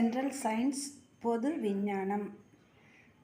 General science பொது விஞ்ஞானம்.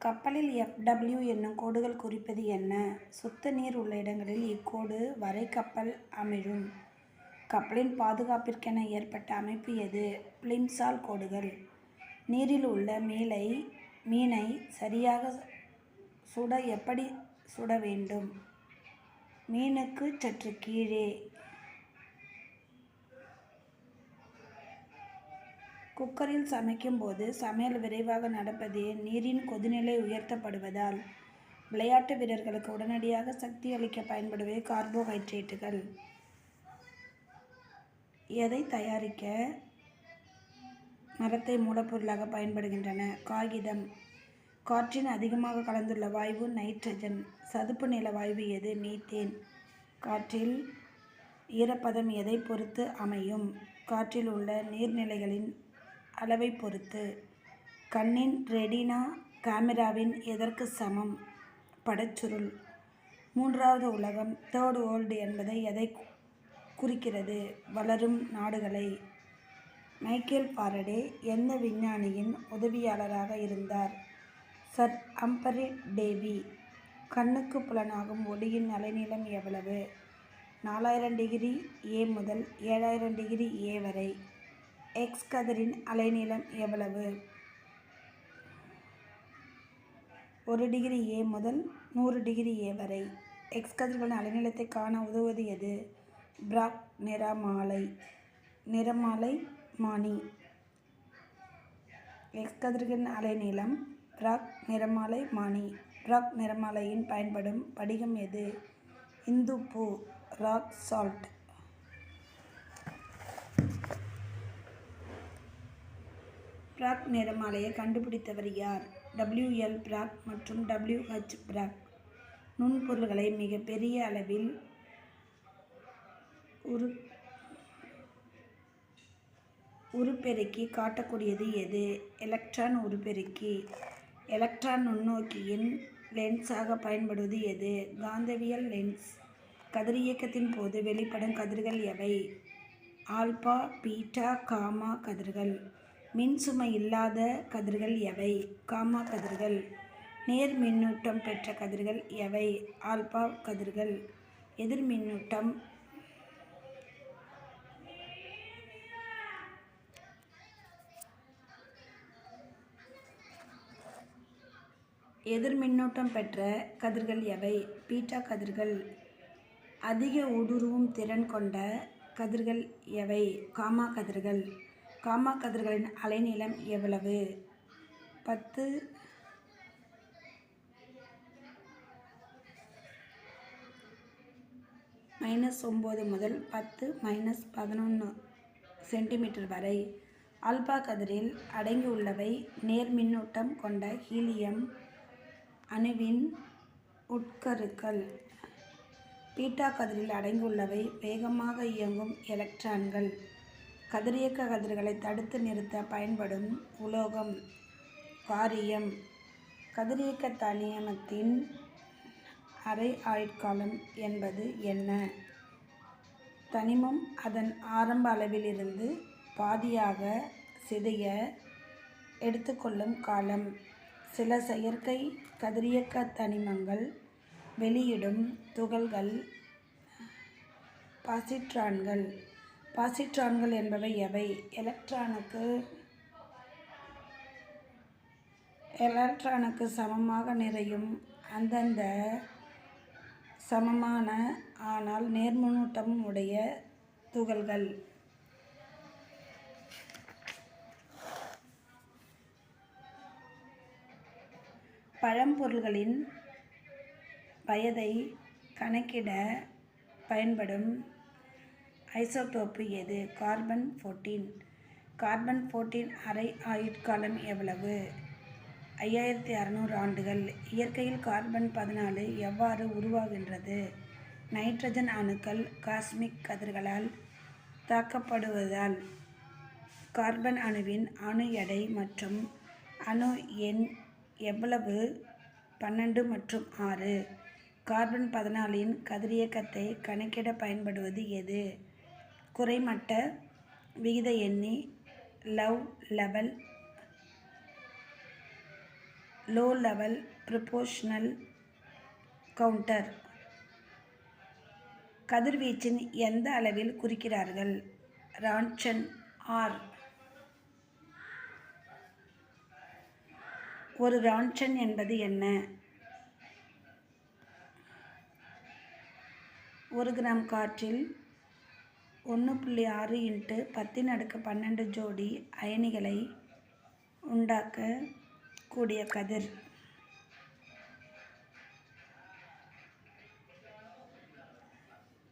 கப்பலில் FW என்னும் கோடுகள் குறிப்பது என்ன? சுத்த நீர் உள்ள இடங்களில் இக்கோடு வரை கப்பல் அமிழும். கப்பலின் பாதுகாப்பிற்கென ஏற்பட்ட அமைப்பு எது? பிளிம்சால் கோடுகள். நீரில் உள்ள மீனை சரியாக சுட எப்படி சுட வேண்டும்? மீனுக்கு சற்று கீழே. குக்கரில் சமைக்கும் போது சமையல் விரைவாக நடப்பது நீரின் கொதிநிலை உயர்த்தப்படுவதால். விளையாட்டு வீரர்களுக்கு உடனடியாக சக்தி அளிக்க பயன்படுவது கார்போஹைட்ரேட்டுகள். எதை தயாரிக்க மரத்தை மூலப்பொருளாக பயன்படுகின்றன? காகிதம். காற்றின் அதிகமாக கலந்துள்ள வாயு நைட்ரஜன். சதுப்பு நில வாயு எது? மீத்தேன். காற்றில் ஈரப்பதம் எதை பொறுத்து அமையும்? காற்றில் உள்ள நீர்நிலைகளின் அளவை பொறுத்து. கண்ணின் ரெடினா கேமராவின் எதற்கு சமம்? படச்சுருள். மூன்றாவது உலகம் தேர்ட் வேர்ல்டு என்பதை எதை குறிக்கிறது? வளரும் நாடுகளை. மைக்கேல் ஃபாரடே எந்த விஞ்ஞானியின் உதவியாளராக இருந்தார்? Sir Humphry Davy. கண்ணுக்கு புலனாகும் ஒளியின் அலைநீளம் எவ்வளவு? 4000 டிகிரி A முதல் 7000 டிகிரி A வரை. எக்ஸ் கதிரின் அலைநீளம் எவ்வளவு? 1 டிகிரி A முதல் 100 டிகிரி A வரை. எக்ஸ் கதிர்களின் அலைநீளத்தை காண உதவுவது எது? பிராக் நிறமாலைமானி. எக்ஸ் கதிர்களின் அலைநீளம் பிராக் நிறமாலைமானி. பிராக் நிறமாலையின் பயன்படும் படிகம் எது? இந்துப்பு. Rock salt. பிராக் நிறமாலையை கண்டுபிடித்தவர் யார்? WL பிராக் மற்றும் WH பிராக். நுண்பொருள்களை மிக பெரிய அளவில் உருப்பெருக்கி காட்டக்கூடியது எது? எலக்ட்ரான் உருப்பெருக்கி. எலக்ட்ரான் நுண்ணோக்கியின் லென்ஸாக பயன்படுவது எது? காந்தவியல் லென்ஸ். கதிரியக்கத்தின் போது வெளிப்படும் கதிர்கள் எவை? ஆல்பா, பீட்டா, காமா கதிர்கள். மின்சுமை இல்லாத கதிர்கள் எவை? காமா கதிர்கள். நேர் மின்னூட்டம் பெற்ற கதிர்கள் எவை? ஆல்பா கதிர்கள். எதிர் மின்னூட்டம் பெற்ற கதிர்கள் எவை? பீட்டா கதிர்கள். அதிக ஊடுருவும் திறன் கொண்ட கதிர்கள் எவை? காமா கதிர்கள். காமா கதிர்களின் அலைநீளம் எவ்வளவு? 10 -9 முதல் 10 -11 சென்டிமீட்டர் வரை. ஆல்பா கதிரில் அடங்கியுள்ளவை நேர் மின்னூட்டம் கொண்ட ஹீலியம் அணுவின் உட்கருக்கள். பீட்டா கதிரில் அடங்கியுள்ளவை வேகமாக இயங்கும் எலக்ட்ரான்கள். கதிரியக்க கதிர்களை தடுத்து நிறுத்த பயன்படும் உலோகம் பாரியம். கதிரியக்க தனிமத்தின் அரை ஆயுட்காலம் என்பது என்ன? தனிமம் அதன் ஆரம்ப அளவிலிருந்து பாதியாக சிதைய எடுத்துக்கொள்ளும் காலம். சில செயற்கை கதிரியக்க தனிமங்கள் வெளியிடும் துகள்கள் பாசிட்ரான்கள். பாசிட்ரான்கள் என்பவை எவை? எலக்ட்ரானுக்கு சமமாக நிறையும் அந்தந்த சமமான ஆனால் நேர்மின்னூட்டம் உடைய துகள்கள். பழம்பொருள்களின் வயதை கணக்கிட பயன்படும் ஐசோடோப்பு எது? கார்பன் 14. கார்பன் 14 அரை ஆயுட்காலம் எவ்வளவு? 5600 ஆண்டுகள். இயற்கையில் கார்பன் 14 எவ்வாறு உருவாகின்றது? நைட்ரஜன் அணுக்கள் காஸ்மிக் கதிர்களால் தாக்கப்படுவதால். கார்பன் அணுவின் அணு எடை மற்றும் அணு எண் எவ்வளவு? 12 மற்றும் 6. கார்பன் 14 கதிரியக்கத்தை கணக்கிட பயன்படுவது எது? குறைமட்ட விகித எண்ணி லவ் level low level proportional counter. கதிர்வீச்சின் எந்த அளவில் குறிக்கிறார்கள்? ரான்ச்சன் ஆர். ஒரு ரான்ச்சன் என்பது என்ன? 1 கிராம் காற்றில் 1.6 × 10⁻12 ஜோடி அயனிகளை உண்டாக்க கூடிய கதிர்.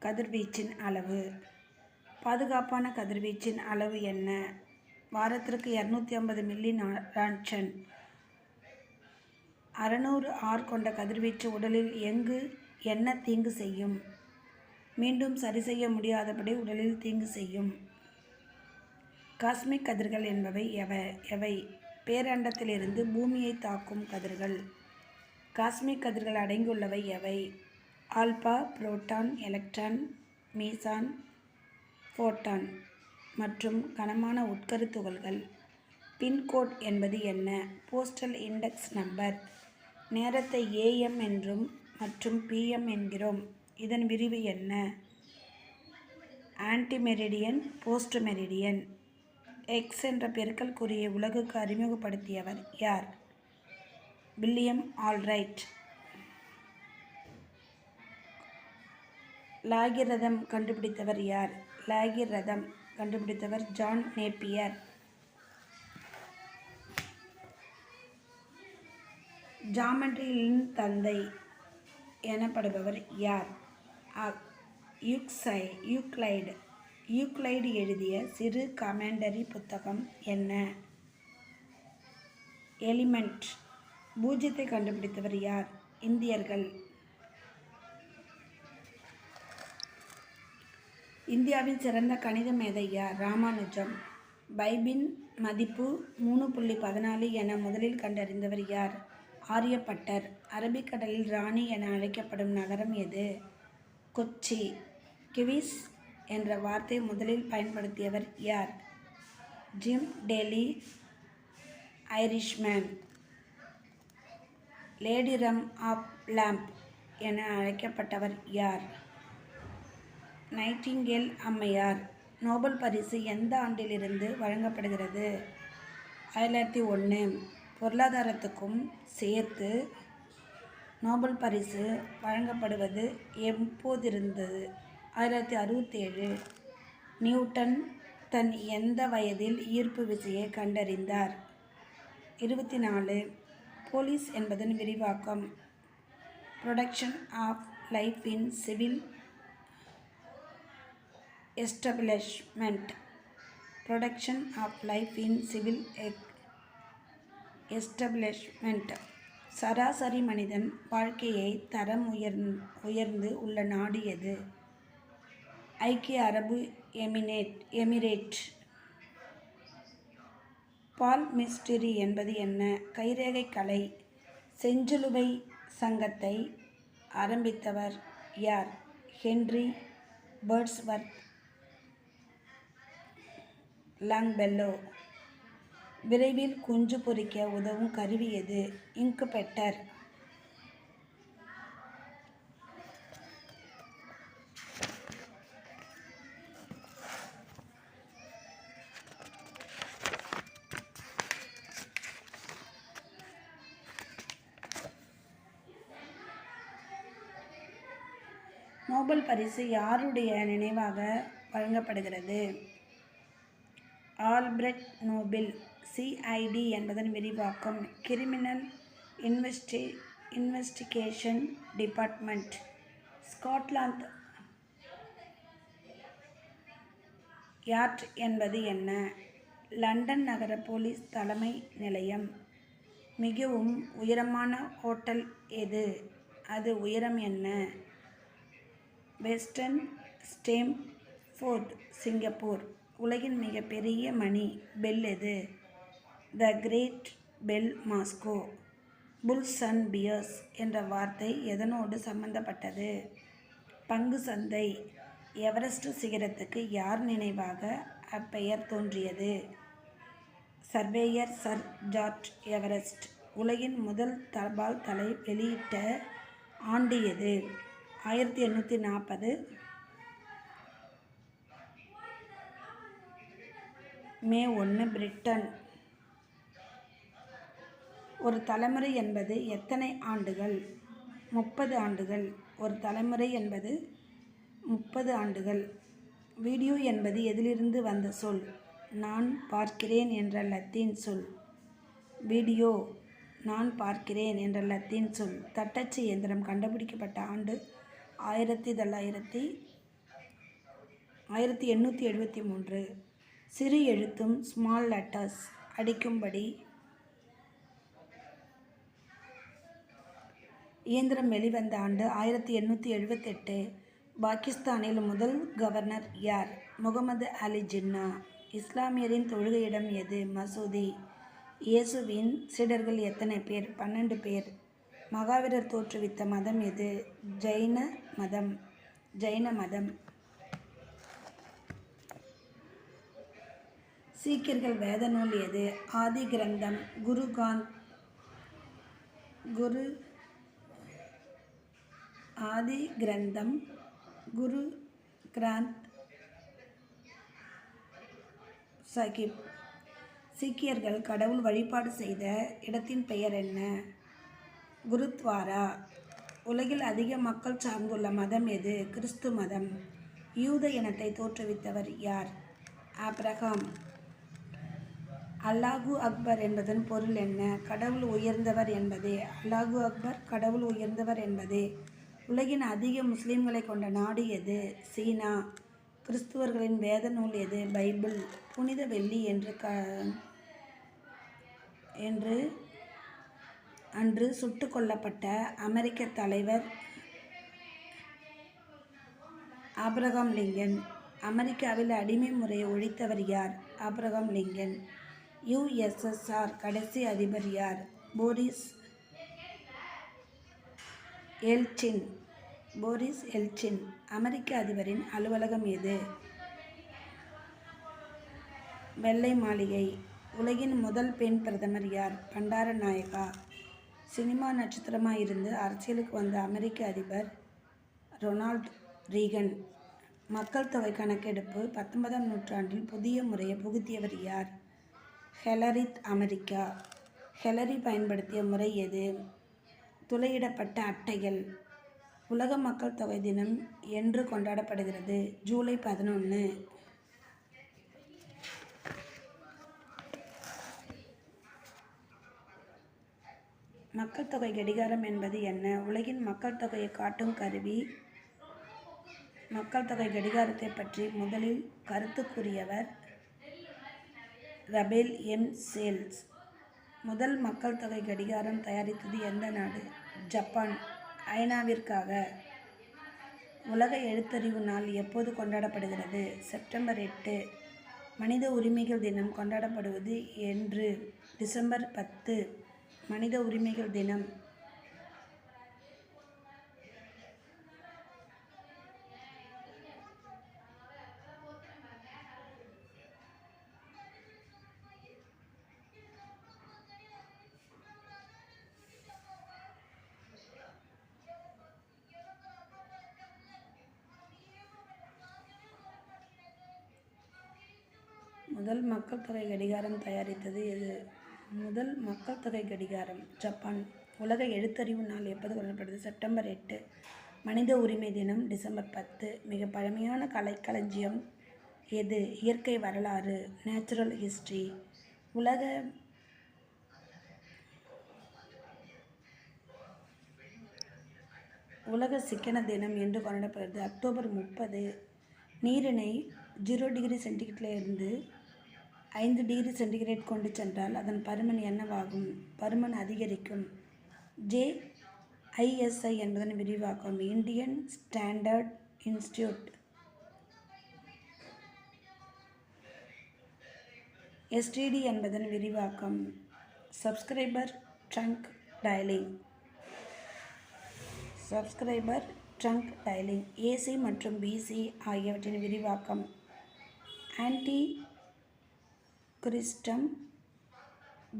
கதிர்வீச்சின் அளவு. பாதுகாப்பான கதிர்வீச்சின் அளவு என்ன? வாரத்திற்கு 250 மில்லி ரான்ச்சன். 600 ஆர் கொண்ட கதிர்வீச்சு உடலில் என்ன தீங்கு செய்யும்? மீண்டும் சரி செய்ய முடியாதபடி உடலில் தீங்கு செய்யும். காஸ்மிக் கதிர்கள் என்பவை எவை? பேரண்டத்திலிருந்து பூமியை தாக்கும் கதிர்கள். காஸ்மிக் கதிர்கள் அடங்கியுள்ளவை எவை? ஆல்பா, புரோட்டான், எலக்ட்ரான், மீசான், ஃபோட்டான் மற்றும் கனமான உட்கரு துகள்கள். பின்கோட் என்பது என்ன? Postal index number. நேரத்தை AM என்றும் மற்றும் PM என்கிறோம். இதன் விரிவு என்ன? ஆன்டிமெரிடியன், போஸ்ட் மெரிடியன். எக்ஸ் என்ற பெருக்கல் குறியை உலகுக்கு அறிமுகப்படுத்தியவர் யார்? William alright. லாகிரதம் கண்டுபிடித்தவர் யார்? லாகிரதம் கண்டுபிடித்தவர் ஜான் நேப்பியர். ஜாமெட்ரியின் தந்தை எனப்படுபவர் யார்? யூக்ளைடு. யூக்ளைடு எழுதிய சிறு கமெண்டரி புத்தகம் என்ன? எலிமெண்ட். பூஜ்ஜியத்தை கண்டுபிடித்தவர் யார்? இந்தியர்கள். இந்தியாவின் சிறந்த கணித மேதை யார்? ராமானுஜம். பைபின் மதிப்பு 3.14 என முதலில் கண்டறிந்தவர் யார்? ஆரியப்பட்டர். அரபிக்கடலில் ராணி என அழைக்கப்படும் நகரம் எது? கொச்சி. கிவிஸ் என்ற வார்த்தை முதலில் பயன்படுத்தியவர் யார்? Jim Daly Irishman. லேடி ரம் ஆஃப் லாம்ப் என அழைக்கப்பட்டவர் யார்? நைட்டிங்கேல் அம்மையார். நோபல் பரிசு எந்த ஆண்டிலிருந்து வழங்கப்படுகிறது? 2001. பொருளாதாரத்துக்கும் சேர்த்து நோபல் பரிசு வழங்கப்படுவது எப்போதிருந்தது? 1967. நியூட்டன் தன் எந்த வயதில் ஈர்ப்பு விசையை கண்டறிந்தார்? 24. போலீஸ் என்பதன் விரிவாக்கம். Protection of life in civil establishment. Protection of life in civil establishment. சராசரி மனிதன் வாழ்க்கையை தரம் உயர்ந்து உள்ள நாடு எது? ஐக்கிய அரபு எமிரேட். பால்மிஸ்டரி என்பது என்ன? கைரேகை கலை. செஞ்சிலுவை சங்கத்தை ஆரம்பித்தவர் யார்? Henry Wordsworth லாங்பெல்லோ. விரைவில் குஞ்சு பொரிக்க உதவும் கருவி எது? இன்குபேட்டர். நோபல் பரிசு யாருடைய நினைவாக வழங்கப்படுகிறது? Alfred Nobel. CID என்பதன் விரிவாக்கம். Criminal investigation department. Scotland yard என்பது என்ன? லண்டன் நகர போலீஸ் தலைமை நிலையம். மிகவும் உயரமான ஹோட்டல் எது? அது உயரம் என்ன? Western Stamford, Singapore. உலகின் மிகப்பெரிய மணி பெல் எது? The great bell, Moscow. Bulls and bears என்ற வார்த்தை எதனோடு சம்பந்தப்பட்டது? பங்கு சந்தை. எவரெஸ்ட் சிகரத்துக்கு யார் நினைவாக அப்பெயர் தோன்றியது? Surveyor sir George Everest. உலகின் முதல் தபால் தலை வெளியிட்ட ஆண்டு எது? 1840 மே 1 பிரிட்டன். ஒரு தலைமுறை என்பது எத்தனை ஆண்டுகள்? 30 ஆண்டுகள். ஒரு தலைமுறை என்பது 30 ஆண்டுகள். வீடியோ என்பது எதிலிருந்து வந்த சொல்? நான் பார்க்கிறேன் என்ற லத்தீன் சொல். வீடியோ நான் பார்க்கிறேன் என்ற லத்தீன் சொல். தட்டச்சு இயந்திரம் கண்டுபிடிக்கப்பட்ட ஆண்டு 1873. சிறு எழுத்தும் ஸ்மால் லெட்டர்ஸ் அடிக்கும்படி இயந்திரம் வெளிவந்த ஆண்டு 1878. பாகிஸ்தானில் முதல் கவர்னர் யார்? முகமது அலி ஜின்னா. இஸ்லாமியரின் தொழுகையிடம் எது? மசூதி. இயேசுவின் சீடர்கள் எத்தனை பேர்? 12 பேர். மகாவீரர் தோற்றுவித்த மதம் எது? ஜைன மதம். சீக்கியர்கள் வேத நூல் எது? ஆதி கிரந்தம். ஆதி கிரந்தம், குரு கிரந்த் சாஹிப். சீக்கியர்கள் கடவுள் வழிபாடு செய்த இடத்தின் பெயர் என்ன? குருத்வாரா. உலகில் அதிக மக்கள் சார்ந்துள்ள மதம் எது? கிறிஸ்து மதம். யூத இனத்தை தோற்றுவித்தவர் யார்? ஆபிரகாம். அல்லாஹு அக்பர் என்பதன் பொருள் என்ன? கடவுள் உயர்ந்தவர் என்பதே. அல்லாஹு அக்பர் கடவுள் உயர்ந்தவர் என்பதே. உலகின் அதிக முஸ்லிம்களை கொண்ட நாடு எது? சீனா. கிறிஸ்துவர்களின் வேத நூல் எது? பைபிள். புனித வெள்ளி அன்று சுட்டுக் கொல்லப்பட்ட அமெரிக்க தலைவர் ஆபிரகாம் லிங்கன். அமெரிக்காவில் அடிமை முறையை ஒழித்தவர் யார்? Abraham Lincoln. USSR கடைசி அதிபர் யார்? Boris Yeltsin. அமெரிக்க அதிபரின் அலுவலகம் எது? வெள்ளை மாளிகை. உலகின் முதல் பெண் பிரதமர் யார்? பண்டாரநாயகா. சினிமா நட்சத்திரமாயிருந்து அரசியலுக்கு வந்த அமெரிக்க அதிபர் ரொனால்ட் ரீகன். மக்கள் தொகை கணக்கெடுப்பு 19ஆம் நூற்றாண்டில் புதிய முறையை புகுத்தியவர் யார்? ஹெலரித் அமெரிக்கா. ஹெலரி பயன்படுத்திய முறை எது? துளையிடப்பட்ட அட்டைகள். உலக மக்கள் தொகை தினம் என்று கொண்டாடப்படுகிறது? ஜூலை 11. மக்கள் தொகை கடிகாரம் என்பது என்ன? உலகின் மக்கள் தொகையை காட்டும் கருவி. மக்கள் தொகை கடிகாரத்தை பற்றி முதலில் கருத்து கூறியவர் ரபேல் எம். சேல்ஸ். முதல் மக்கள் தொகை கடிகாரம் தயாரித்தது எந்த நாடு? ஜப்பான். ஐநாவிற்காக. உலக எழுத்தறிவு நாள் எப்போது கொண்டாடப்படுகிறது? செப்டம்பர் 8. மனித உரிமைகள் தினம் கொண்டாடப்படுவது என்று? டிசம்பர் 10. மனித உரிமைகள் தினம். முதல் மக்கள் தொகை கடிகாரம் தயாரித்தது எது? முதல் மக்கள் தொகை கடிகாரம். ஜப்பான். உலக எழுத்தறிவு நாள் எப்போது கொண்டாடப்படுது? செப்டம்பர் 8. மனித உரிமை தினம் டிசம்பர் 10. மிக பழமையான கலைக்களஞ்சியம் எது? இயற்கை வரலாறு. Natural history. உலக சிக்கன தினம் என்று கொண்டாடப்படுகிறது? அக்டோபர் 30. நீரினை 0 டிகிரி சென்டிகிரேட்டிலிருந்து 5 டிகிரி சென்டிகிரேட் கொண்டு சென்றால் அதன் பருமன் என்னவாகும்? பருமன் அதிகரிக்கும். JISI என்பதன் விரிவாக்கம். Indian standard institute. STD என்பதன் விரிவாக்கம். Subscriber trunk dialling. AC மற்றும் BC ஆகியவற்றின் விரிவாக்கம். Ante Christum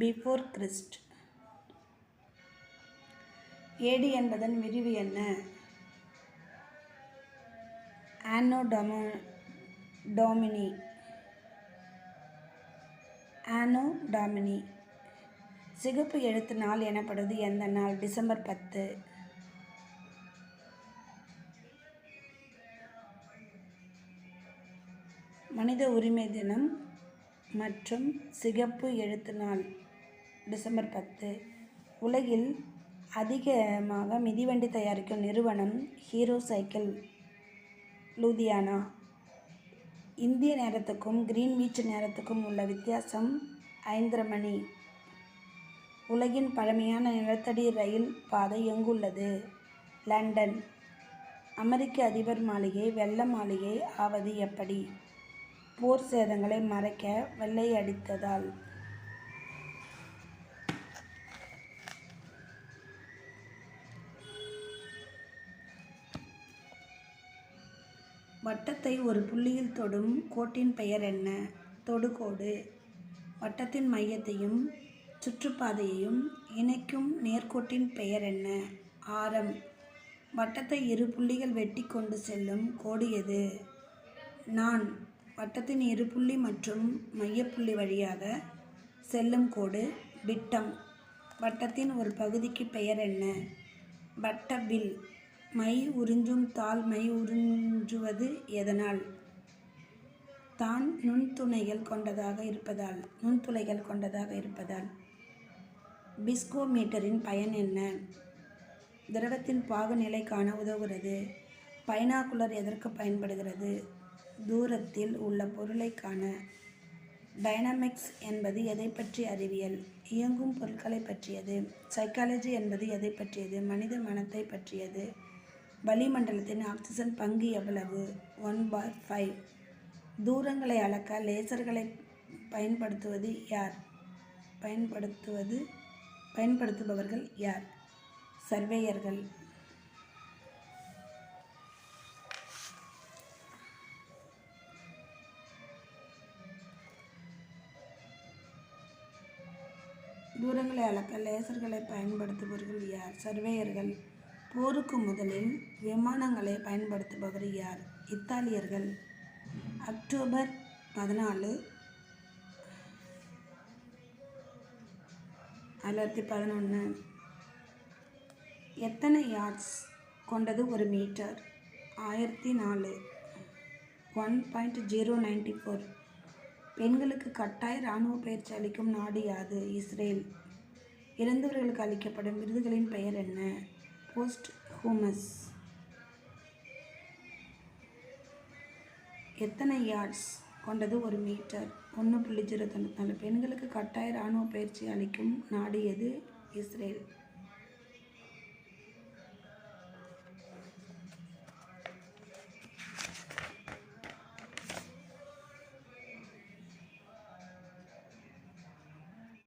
before Christ. AD என்பதன் விரிவு என்ன? ஆனோ டாமினி. ஆனோ டாமினி. சிகப்பு எழுத்து நாள் எனப்படுவது எந்த நாள்? டிசம்பர் 10. மனித உரிமை தினம் மற்றும் சிகப்பு எழுத்து நாள் டிசம்பர் 10. உலகில் அதிகமாக மிதிவண்டி தயாரிக்கும் நிறுவனம் ஹீரோ சைக்கிள், லூதியானா. இந்திய நேரத்துக்கும் கிரீன்விச் நேரத்துக்கும் உள்ள வித்தியாசம் 5:30 மணி. உலகின் பழமையான நிலத்தடி ரயில் பாதை எங்குள்ளது? லண்டன். அமெரிக்க அதிபர் மாளிகை வெள்ள மாளிகை ஆவது எப்படி? போர் சேதங்களை மறைக்க வெள்ளை அடித்ததால். வட்டத்தை ஒரு புள்ளியில் தொடும் கோட்டின் பெயர் என்ன? தொடுகோடு. வட்டத்தின் மையத்தையும் சுற்றுப்பாதையையும் இணைக்கும் நேர்கோட்டின் பெயர் என்ன? ஆரம். வட்டத்தை இரு புள்ளிகள் வெட்டி கொண்டு செல்லும் கோடு எது? நாண். வட்டத்தின் இரு புள்ளி மற்றும் மையப்புள்ளி வழியாக செல்லும் கோடு விட்டம். வட்டத்தின் ஒரு பகுதிக்கு பெயர் என்ன? வட்டவில். மை உறிஞ்சும் தாள் மை உறிஞ்சுவது எதனால்? தான் நுண்துளைகள் கொண்டதாக இருப்பதால். பிஸ்கோமீட்டரின் பயன் என்ன? திரவத்தின் பாகுநிலை காண உதவுகிறது. பைனாகுலர் எதற்கு பயன்படுகிறது? தூரத்தில் உள்ள பொருளை காண. டைனமிக்ஸ் என்பது எதை பற்றிய அறிவியல்? இயங்கும் பொருட்களை பற்றியது. சைக்காலஜி என்பது எதை பற்றியது? மனித மனத்தை பற்றியது. வளிமண்டலத்தின் ஆக்சிஜன் பங்கு எவ்வளவு? 1/5. தூரங்களை அளக்க லேசர்களை பயன்படுத்துபவர்கள் யார்? சர்வேயர்கள். தூரங்களை அளக்க லேசர்களை பயன்படுத்துபவர்கள் யார்? சர்வேயர்கள். போருக்கு முதலில் விமானங்களை பயன்படுத்துபவர் யார்? இத்தாலியர்கள். அக்டோபர் 14, 1911. எத்தனை யார்ட்ஸ் கொண்டது ஒரு மீட்டர்? 1004. 1.094. பெண்களுக்கு கட்டாய இராணுவ பயிற்சி அளிக்கும் நாடு யாது? இஸ்ரேல். இறந்தவர்களுக்கு அளிக்கப்படும் விருதுகளின் பெயர் என்ன? போஸ்ட் ஹூமஸ். எத்தனை யார்ட்ஸ் கொண்டது ஒரு மீட்டர்? 1.094. பெண்களுக்கு கட்டாய இராணுவ பயிற்சி அளிக்கும் நாடு எது? இஸ்ரேல்.